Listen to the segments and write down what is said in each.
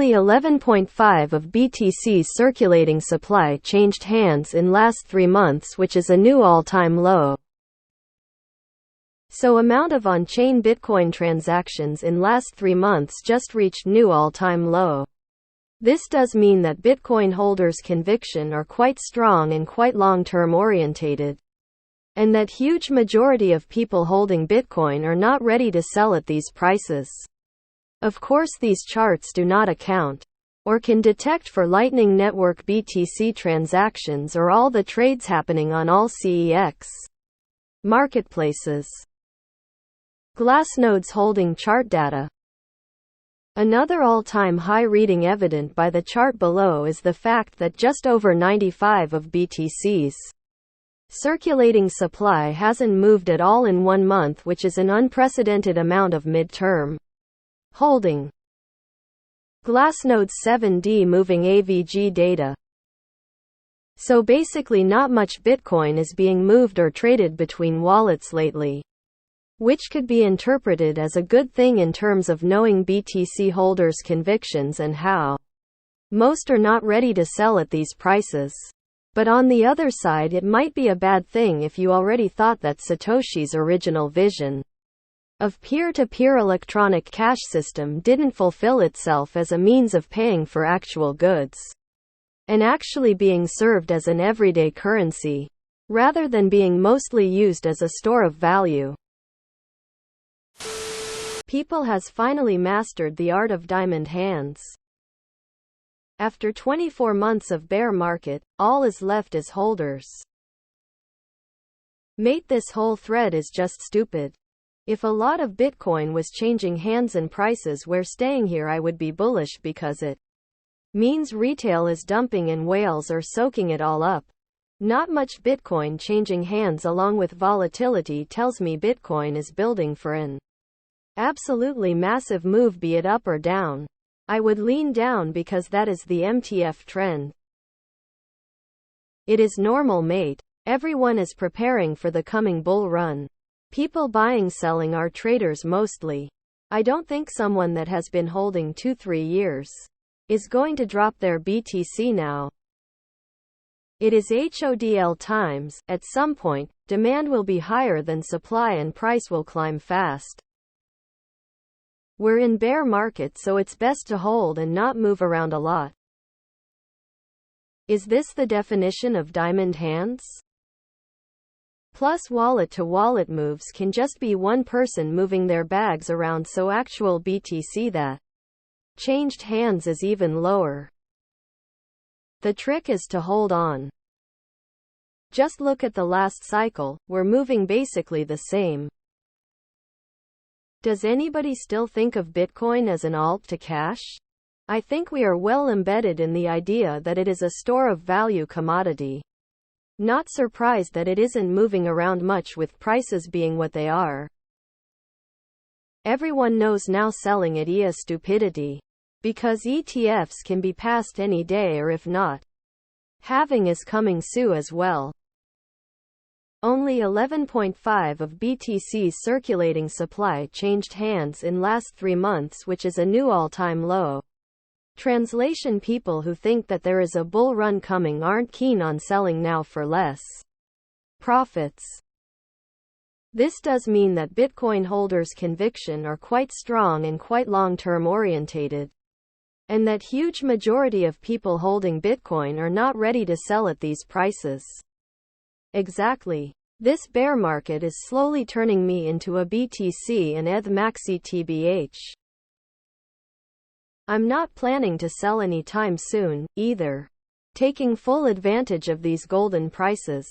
Only 11.5 of BTC's circulating supply changed hands in last 3 months, which is a new all-time low. So amount of on-chain Bitcoin transactions in last 3 months just reached new all-time low. This does mean that Bitcoin holders' conviction are quite strong and quite long-term orientated, and that huge majority of people holding Bitcoin are not ready to sell at these prices. Of course, these charts do not account or can detect for Lightning Network BTC transactions or all the trades happening on all CEX marketplaces. Glassnode's holding chart data. Another all-time high reading evident by the chart below is the fact that just over 95 of BTC's circulating supply hasn't moved at all in 1 month, which is an unprecedented amount of mid-term holding. Glassnode's 7D moving AVG data. So basically not much Bitcoin is being moved or traded between wallets lately, which could be interpreted as a good thing in terms of knowing BTC holders' convictions and how most are not ready to sell at these prices. But on the other side, it might be a bad thing if you already thought that Satoshi's original vision of peer-to-peer electronic cash system didn't fulfill itself as a means of paying for actual goods and actually being served as an everyday currency, rather than being mostly used as a store of value. People has finally mastered the art of diamond hands. After 24 months of bear market, all is left is holders. Mate, this whole thread is just stupid. If a lot of Bitcoin was changing hands and prices were staying here, I would be bullish because it means retail is dumping and whales are soaking it all up. Not much Bitcoin changing hands along with volatility tells me Bitcoin is building for an absolutely massive move, be it up or down. I would lean down because that is the MTF trend. It is normal, mate. Everyone is preparing for the coming bull run. People buying, selling are traders mostly. I don't think someone that has been holding 2-3 years is going to drop their BTC now. It is HODL times. At some point, demand will be higher than supply and price will climb fast. We're in bear market, so it's best to hold and not move around a lot. Is this the definition of diamond hands? Plus, wallet-to-wallet moves can just be one person moving their bags around, so actual BTC that changed hands is even lower. The trick is to hold on. Just look at the last cycle, we're moving basically the same. Does anybody still think of Bitcoin as an alt to cash? I think we are well embedded in the idea that it is a store of value commodity. Not surprised that it isn't moving around much with prices being what they are. Everyone knows now selling it is stupidity, because ETFs can be passed any day, or if not, halving is coming soon as well. Only 11.5 of BTC's circulating supply changed hands in last 3 months, which is a new all-time low. Translation: people who think that there is a bull run coming aren't keen on selling now for less profits. This does mean that Bitcoin holders' conviction are quite strong and quite long-term orientated, and that huge majority of people holding Bitcoin are not ready to sell at these prices. Exactly. This bear market is slowly turning me into a BTC and ETH maxi TBH. I'm not planning to sell anytime soon, either. Taking full advantage of these golden prices.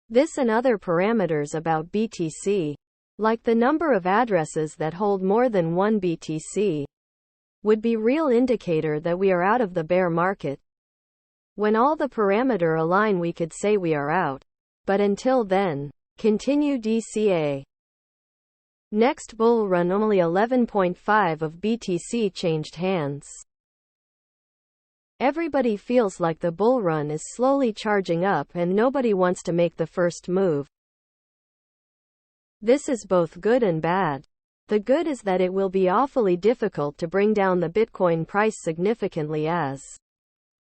This and other parameters about BTC, like the number of addresses that hold more than 1 BTC, would be real indicator that we are out of the bear market. When all the parameter align, we could say we are out. But until then, continue DCA. Next bull run, only 11.5 of BTC changed hands. Everybody feels like the bull run is slowly charging up and nobody wants to make the first move. This is both good and bad. The good is that it will be awfully difficult to bring down the Bitcoin price significantly, as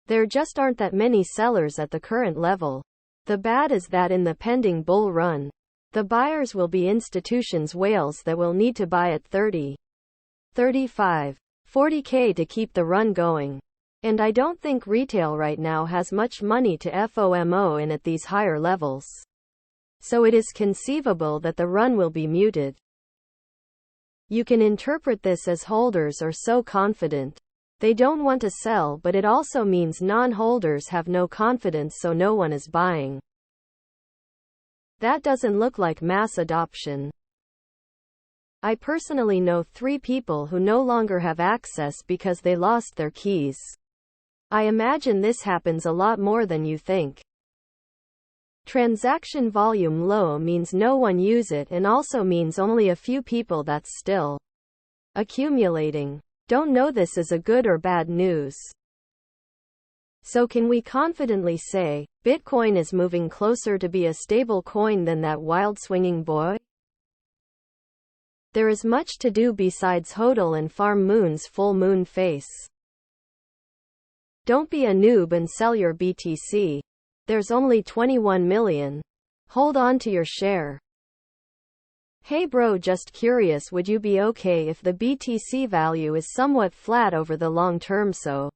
there just aren't that many sellers at the current level. The bad is that in the pending bull run, the buyers will be institutions whales that will need to buy at 30, 35, 40k to keep the run going. And I don't think retail right now has much money to FOMO in at these higher levels. So it is conceivable that the run will be muted. You can interpret this as holders are so confident they don't want to sell, but it also means non-holders have no confidence, so no one is buying. That doesn't look like mass adoption. I personally know 3 people who no longer have access because they lost their keys. I imagine this happens a lot more than you think. Transaction volume low means no one use it, and also means only a few people that's still accumulating. Don't know this is a good or bad news. So can we confidently say, Bitcoin is moving closer to be a stable coin than that wild swinging boy? There is much to do besides hodl and farm Moon's full moon face. Don't be a noob and sell your BTC. There's only 21 million. Hold on to your share. Hey bro, just curious, would you be okay if the BTC value is somewhat flat over the long term so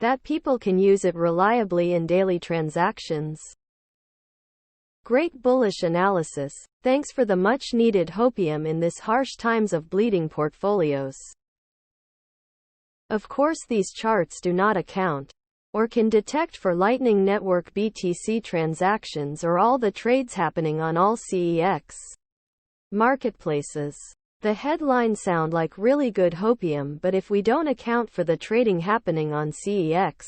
that people can use it reliably in daily transactions? Great bullish analysis. Thanks for the much needed hopium in this harsh times of bleeding portfolios. Of course, these charts do not account or can detect for Lightning Network BTC transactions or all the trades happening on all CEX marketplaces. The headlines sound like really good hopium, but if we don't account for the trading happening on CEX,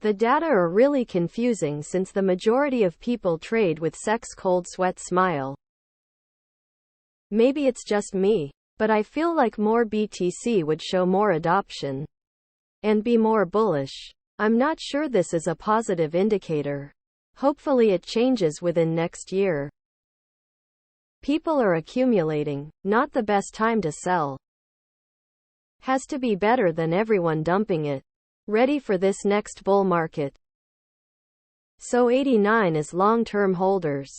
the data are really confusing since the majority of people trade with sex cold sweat smile. Maybe it's just me, but I feel like more BTC would show more adoption and be more bullish. I'm not sure this is a positive indicator. Hopefully it changes within next year. People are accumulating, not the best time to sell. Has to be better than everyone dumping it. Ready for this next bull market. So 89 is long-term holders.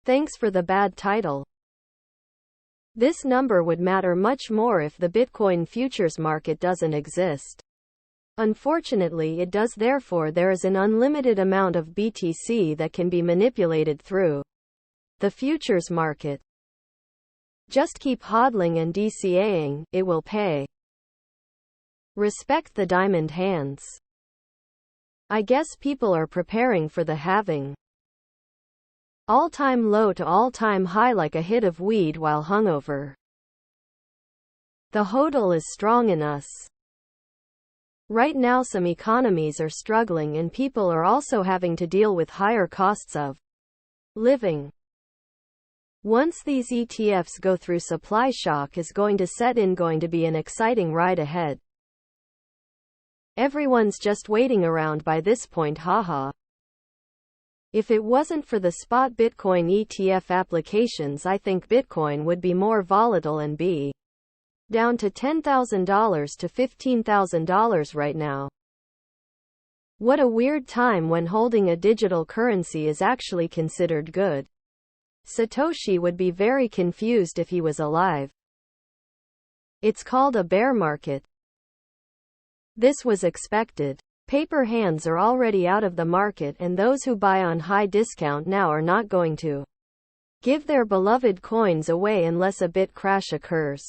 Thanks for the bad title. This number would matter much more if the Bitcoin futures market doesn't exist. Unfortunately it does, therefore there is an unlimited amount of BTC that can be manipulated through the futures market. Just keep hodling and DCAing, it will pay. Respect the diamond hands. I guess people are preparing for the halving. All-time low to all-time high like a hit of weed while hungover. The hodl is strong in us. Right now some economies are struggling and people are also having to deal with higher costs of living. Once these ETFs go through, supply shock is going to set in, going to be an exciting ride ahead. Everyone's just waiting around by this point, haha. If it wasn't for the spot Bitcoin ETF applications, I think Bitcoin would be more volatile and be down to $10,000 to $15,000 right now. What a weird time when holding a digital currency is actually considered good. Satoshi would be very confused if he was alive. It's called a bear market. This was expected. Paper hands are already out of the market, and those who buy on high discount now are not going to give their beloved coins away unless a bit crash occurs.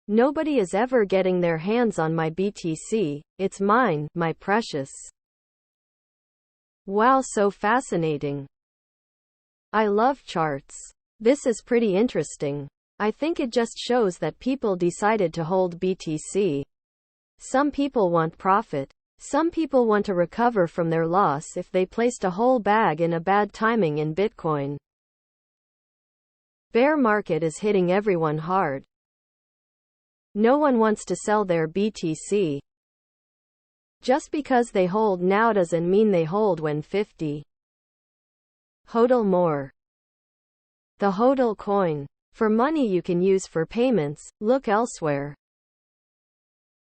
Nobody is ever getting their hands on my BTC, it's mine, my precious. Wow, so fascinating. I love charts. This is pretty interesting. I think it just shows that people decided to hold BTC. Some people want profit. Some people want to recover from their loss if they placed a whole bag in a bad timing in Bitcoin. Bear market is hitting everyone hard. No one wants to sell their BTC. Just because they hold now doesn't mean they hold when 50. HODL more. The HODL coin. For money you can use for payments, look elsewhere.